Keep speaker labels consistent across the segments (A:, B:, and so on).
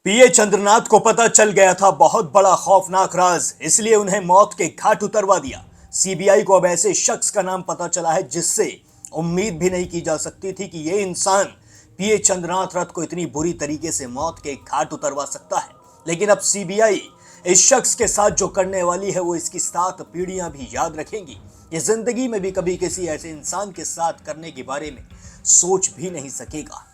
A: पीए चंद्रनाथ को पता चल गया था बहुत बड़ा खौफनाक राज, इसलिए उन्हें मौत के घाट उतरवा दिया। सीबीआई को अब ऐसे शख्स का नाम पता चला है जिससे उम्मीद भी नहीं की जा सकती थी कि ये इंसान पीए चंद्रनाथ रथ को इतनी बुरी तरीके से मौत के घाट उतरवा सकता है। लेकिन अब सीबीआई इस शख्स के साथ जो करने वाली है वो इसकी 7 पीढ़ियां भी याद रखेंगी। ये जिंदगी में भी कभी किसी ऐसे इंसान के साथ करने के बारे में सोच भी नहीं सकेगा।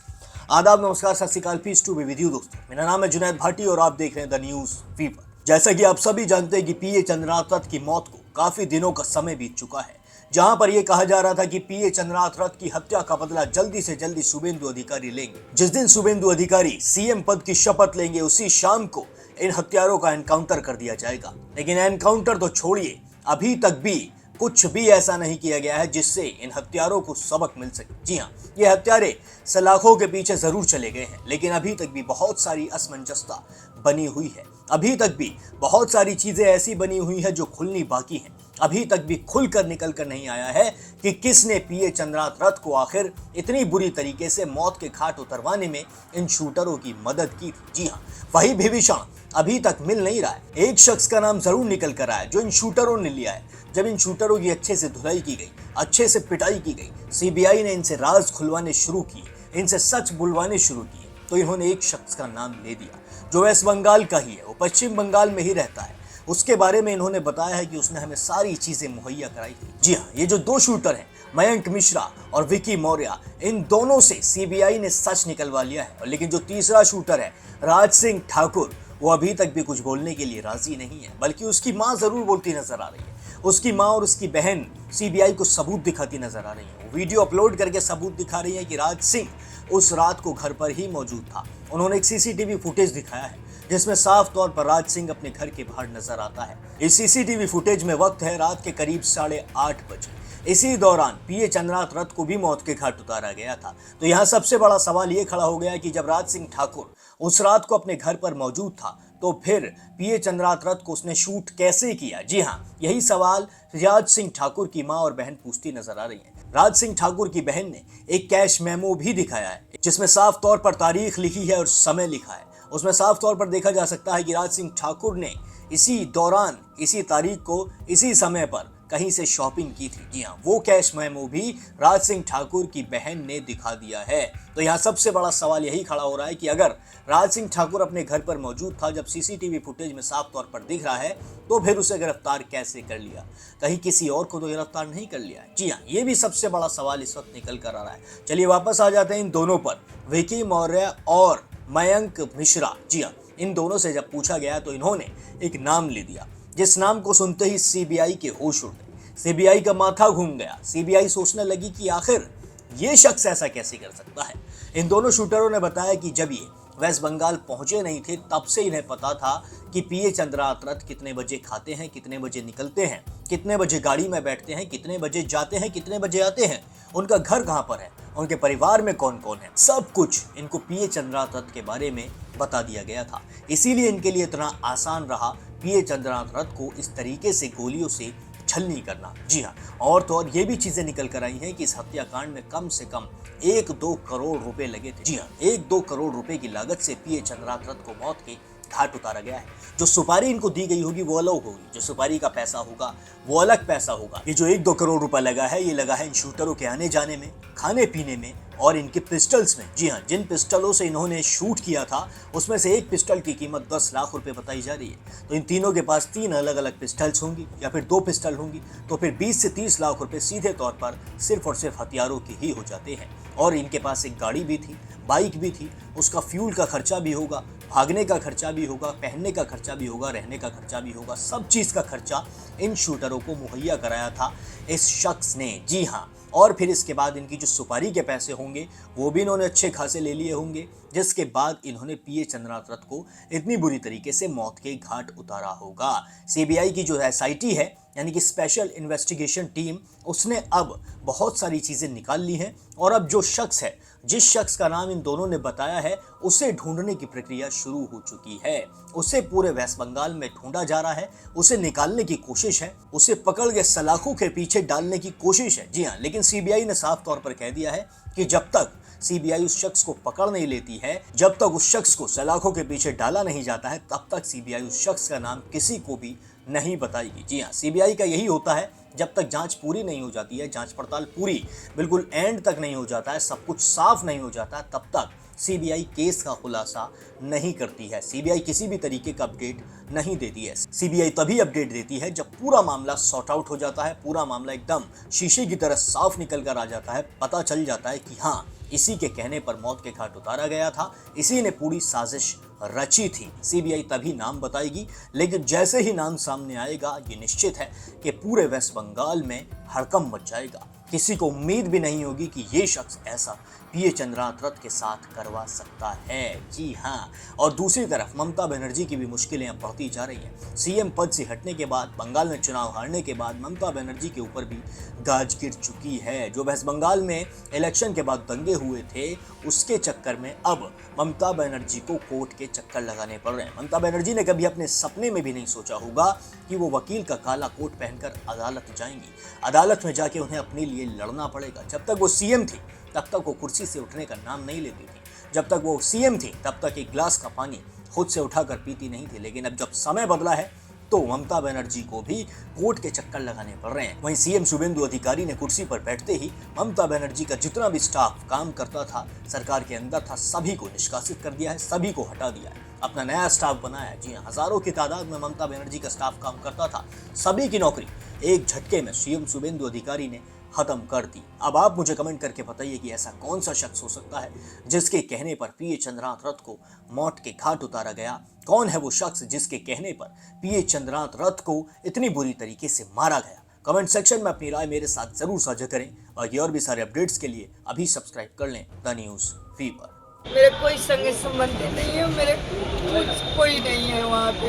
A: आदाब, नमस्कार, सत श्री अकाल, peace to be with you दोस्तों। मेरा नाम है जुनैद भाटी और आप देख रहे हैं द न्यूज फीवर। जैसा कि आप सभी जानते हैं कि पीए चंद्रनाथ रथ की मौत को काफी दिनों का समय बीत चुका है, जहां पर यह कहा जा रहा था कि पीए चंद्रनाथ रथ की हत्या का बदला जल्दी से जल्दी शुभेंदु अधिकारी लेंगे। जिस दिन शुभेंदु अधिकारी सीएम पद की शपथ लेंगे उसी शाम को इन हत्यारों का एनकाउंटर कर दिया जाएगा। लेकिन एनकाउंटर तो छोड़िए, अभी तक भी कुछ भी ऐसा नहीं किया गया है जिससे इन हत्यारों को सबक मिल सके। जी हाँ, ये हत्यारे सलाखों के पीछे जरूर चले गए हैं, लेकिन अभी तक भी बहुत सारी असमंजसता बनी हुई है। अभी तक भी बहुत सारी चीजें ऐसी बनी हुई है जो खुलनी बाकी है। अभी तक भी खुलकर निकल कर नहीं आया है कि किसने पीए चंद्रनाथ रथ को आखिर इतनी बुरी तरीके से मौत के घाट उतरवाने में इन शूटरों की मदद की थी। जी हाँ, वही विभीषण अभी तक मिल नहीं रहा है। एक शख्स का नाम जरूर निकल कर आया जो इन शूटरों ने लिया है। जब इन शूटरों की अच्छे से धुलाई की गई, अच्छे से पिटाई की गई, सीबीआई ने इनसे राज खुलवाने शुरू किए, इनसे सच बुलवाने शुरू किए, तो इन्होंने एक शख्स का नाम ले दिया जो वेस्ट बंगाल का ही है, वो पश्चिम बंगाल में ही रहता है। उसके बारे में इन्होंने बताया है कि उसने हमें सारी चीजें मुहैया कराई थी। जी हाँ, ये जो 2 शूटर हैं, मयंक मिश्रा और विकी मौर्य, इन दोनों से सीबीआई ने सच निकलवा लिया है। लेकिन जो तीसरा शूटर है राज सिंह ठाकुर, वो अभी तक भी कुछ बोलने के लिए राजी नहीं है, बल्कि उसकी मां जरूर बोलती नजर आ रही है। उसकी मां और उसकी बहन सीबीआई को सबूत दिखाती नजर आ रही है। वो वीडियो अपलोड करके सबूत दिखा रही है कि राज सिंह उस रात को घर पर ही मौजूद था। उन्होंने एक सीसीटीवी फुटेज दिखाया है जिसमें साफ तौर पर राज सिंह अपने घर के बाहर नजर आता है। इस सीसीटीवी फुटेज में वक्त है रात के करीब 8:30 बजे। इसी दौरान पीए चंद्रनाथ रथ को भी मौत के घाट उतारा गया था। तो यहाँ सबसे बड़ा सवाल ये खड़ा हो गया कि जब राज सिंह ठाकुर उस रात को अपने घर पर मौजूद था तो फिर पीए चंद्रनाथ रथ को उसने शूट कैसे किया। जी हाँ, यही सवाल राज सिंह ठाकुर की मां और बहन पूछती नजर आ रही है। राज सिंह ठाकुर की बहन ने एक कैश मेमो भी दिखाया है जिसमें साफ तौर पर तारीख लिखी है और समय लिखा है। उसमें साफ तौर पर देखा जा सकता है कि राज सिंह ठाकुर ने इसी दौरान, इसी तारीख को, इसी समय पर कहीं से शॉपिंग की थी। जी हाँ, वो कैश मेमो भी राज सिंह ठाकुर की बहन ने दिखा दिया है। तो यहाँ सबसे बड़ा सवाल यही खड़ा हो रहा है कि अगर राज सिंह ठाकुर अपने घर पर मौजूद था, जब सीसीटीवी फुटेज में साफ तौर पर दिख रहा है, तो फिर उसे गिरफ्तार कैसे कर लिया? कहीं किसी और को तो गिरफ्तार नहीं कर लिया है? जी हाँ, ये भी सबसे बड़ा सवाल इस वक्त निकल कर आ रहा है। चलिए वापस आ जाते हैं इन दोनों पर, विकी मौर्य और मयंक मिश्रा। जी हाँ, इन दोनों से जब पूछा गया तो इन्होंने एक नाम ले दिया जिस नाम को सुनते ही सीबीआई के होश उड़ गए, सीबीआई का माथा घूम गया। सीबीआई सोचने लगी कि आखिर ये शख्स ऐसा कैसे कर सकता है। इन दोनों शूटरों ने बताया कि जब ये वेस्ट बंगाल पहुंचे नहीं थे तब से इन्हें पता था कि पीए चंद्रनाथ रथ कितने बजे खाते हैं, कितने बजे निकलते हैं, कितने बजे गाड़ी में बैठते हैं, कितने बजे जाते हैं, कितने बजे आते हैं, उनका घर कहाँ पर है, उनके परिवार में कौन कौन है, सब कुछ इनको पीए चंद्रनाथ रथ के बारे में बता दिया गया था। इसीलिए इनके लिए इतना आसान रहा पीए चंद्रनाथ रथ को इस तरीके से गोलियों से छलनी करना। जी हाँ, और तो और ये भी चीजें निकल कर आई हैं कि इस हत्याकांड में कम से कम 1-2 करोड़ रुपए लगे थे। जी हाँ, 1-2 करोड़ रुपए की लागत से पीए चंद्रनाथ रथ को मौत के घाट उतारा गया है। जो सुपारी इनको दी गई होगी वो अलग होगी, जो सुपारी का पैसा होगा वो अलग पैसा होगा। ये जो 1-2 करोड़ रुपए लगा है, ये लगा है इन शूटरों के आने जाने में, खाने पीने में और इनके पिस्टल्स में। जी हाँ, जिन पिस्टलों से इन्होंने शूट किया था उसमें से एक पिस्टल की कीमत 10 लाख रुपए बताई जा रही है। तो इन तीनों के पास 3 अलग अलग पिस्टल्स होंगी या फिर 2 पिस्टल होंगी, तो फिर 20 से 30 लाख रुपए सीधे तौर पर सिर्फ और सिर्फ हथियारों के ही हो जाते हैं। और इनके पास एक गाड़ी भी थी, बाइक भी थी, उसका फ्यूल का खर्चा भी होगा, भागने का खर्चा भी होगा, पहनने का खर्चा भी होगा, रहने का खर्चा भी होगा। सब चीज़ का खर्चा इन शूटरों को मुहैया कराया था इस शख्स ने। जी हाँ, और फिर इसके बाद इनकी जो सुपारी के पैसे होंगे वो भी इन्होंने अच्छे खासे ले लिए होंगे, जिसके बाद इन्होंने पीए चंद्रनाथ रथ को इतनी बुरी तरीके से मौत के घाट उतारा होगा। सीबीआई की जो एसआईटी है, यानी कि स्पेशल इन्वेस्टिगेशन टीम, उसने अब बहुत सारी चीज़ें निकाल ली हैं और अब जो शख्स है, जिस शख्स का नाम इन दोनों ने बताया है, उसे ढूंढने की प्रक्रिया शुरू हो चुकी है। उसे पूरे वेस्ट बंगाल में ढूंढा जा रहा है, उसे निकालने की कोशिश है, उसे पकड़ के सलाखों के पीछे डालने की कोशिश है। जी हाँ, लेकिन सीबीआई ने साफ तौर पर कह दिया है कि जब तक सीबीआई उस शख्स को पकड़ नहीं लेती है, जब तक उस शख्स को सलाखों के पीछे डाला नहीं जाता है, तब तक सीबीआई उस शख्स का नाम किसी को भी नहीं बताएगी। जी हाँ, सीबीआई का यही होता है, जब तक जांच पूरी नहीं हो जाती है, जांच पड़ताल पूरी बिल्कुल एंड तक नहीं हो जाता है, सब कुछ साफ नहीं हो जाता, तब तक सीबीआई केस का खुलासा नहीं करती है। सीबीआई किसी भी तरीके का अपडेट नहीं देती है। सीबीआई तभी अपडेट देती है जब पूरा मामला सॉर्ट आउट हो जाता है, पूरा मामला एकदम शीशे की तरह साफ निकल कर आ जाता है, पता चल जाता है कि हाँ, इसी के कहने पर मौत के घाट उतारा गया था, इसी ने पूरी साजिश रची थी। सीबीआई तभी नाम बताएगी, लेकिन जैसे ही नाम सामने आएगा, ये निश्चित है कि पूरे वेस्ट बंगाल में हड़कंप मच जाएगा। किसी को उम्मीद भी नहीं होगी कि ये शख्स ऐसा पीए चंद्रनाथ रथ के साथ करवा सकता है। जी हाँ, और दूसरी तरफ ममता बनर्जी की भी मुश्किलें अब बढ़ती जा रही हैं। सीएम पद से हटने के बाद, बंगाल में चुनाव हारने के बाद ममता बनर्जी के ऊपर भी गाज गिर चुकी है। जो वेस्ट बंगाल में इलेक्शन के बाद दंगे हुए थे, उसके चक्कर में अब ममता बनर्जी को कोर्ट के चक्कर लगाने पड़ रहे हैं। ममता बनर्जी ने कभी अपने सपने में भी नहीं सोचा होगा कि वो वकील का काला कोट पहनकर अदालत जाएंगी। अदालत में जाके उन्हें अपने लिए लड़ना पड़ेगा। जब तक वो सीएम थी, तब तक वो कुर्सी से उठने का नाम नहीं लेती थी। जब तक वो सीएम थी, तब तक एक गिलास का पानी खुद से उठाकर पीती नहीं थी। लेकिन अब जब समय बदला है, तो ममता बनर्जी को भी कोर्ट के चक्कर लगाने पड़ रहे हैं। वहीं सीएम शुभेंदु अधिकारी ने कुर्सी पर बैठते ही ममता बनर्जी का जितना भी स्टाफ काम करता था, सरकार के अंदर था, सभी को निष्कासित कर दिया है, सभी को हटा दिया है, अपना नया स्टाफ बनाया है। जी हाँ, हजारों की तादाद में ममता बनर्जी का स्टाफ काम करता था, सभी की नौकरी एक झटके में सीएम शुभेंदु अधिकारी ने खत्म कर दी। अब आप मुझे कमेंट करके बताइए कि ऐसा कौन सा शख्स हो सकता है जिसके कहने पर पीए चंद्रनाथ रथ को मौत के घाट उतारा गया। कौन है वो शख्स जिसके कहने पर पीए चंद्रनाथ रथ को इतनी बुरी तरीके से मारा गया। कमेंट सेक्शन में अपनी राय मेरे साथ जरूर साझा करें। बाकी और भी सारे अपडेट्स के लिए अभी सब्सक्राइब कर लें द न्यूज़ फीवर।
B: मेरे कोई संग संबंधी नहीं है, मेरे कुछ कोई नहीं है वहाँ पे,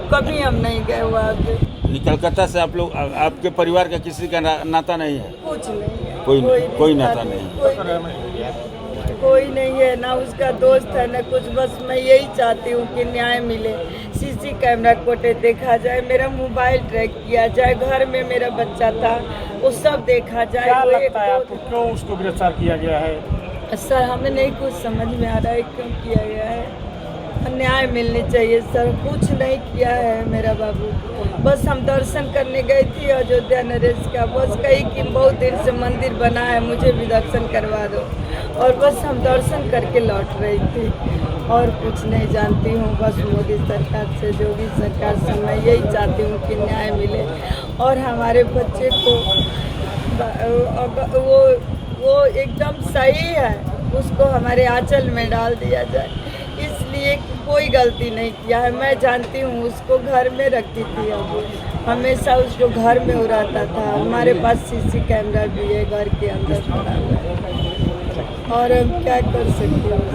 B: कभी हम नहीं गए वहाँ पे।
C: कलकत्ता से आप लोग, आपके परिवार का किसी का नाता नहीं है?
B: कुछ नहीं है,
C: कोई नाता नहीं है।
B: कोई नहीं है, ना उसका दोस्त है ना कुछ। बस मैं यही चाहती हूँ कि न्याय मिले, सीसी कैमरा कोटे देखा जाए, मेरा मोबाइल ट्रैक किया जाए, घर में मेरा बच्चा था वो सब देखा जाए।
D: क्या लगता है आपको, क्यों उसको गिरफ्तार किया गया है?
B: सर, हमें नहीं कुछ समझ में आ रहा है क्यों किया गया है। न्याय मिलनी चाहिए सर। कुछ नहीं किया है मेरा बाबू, बस हम दर्शन करने गई थी अयोध्या नरेश का। बस कही कि बहुत दिन से मंदिर बना है, मुझे भी दर्शन करवा दो, और बस हम दर्शन करके लौट रही थी और कुछ नहीं जानती हूँ। बस मोदी सरकार से, योगी सरकार से मैं यही चाहती हूँ कि न्याय मिले और हमारे बच्चे को वो एकदम सही है, उसको हमारे आंचल में डाल दिया जाए। इसलिए कोई गलती नहीं किया है। मैं जानती हूँ उसको घर में रखती थी, हमेशा उसको घर में उड़ाता था। हमारे पास सीसी कैमरा भी है घर के अंदर पड़ा हुआ है, और हम क्या कर सकते हैं।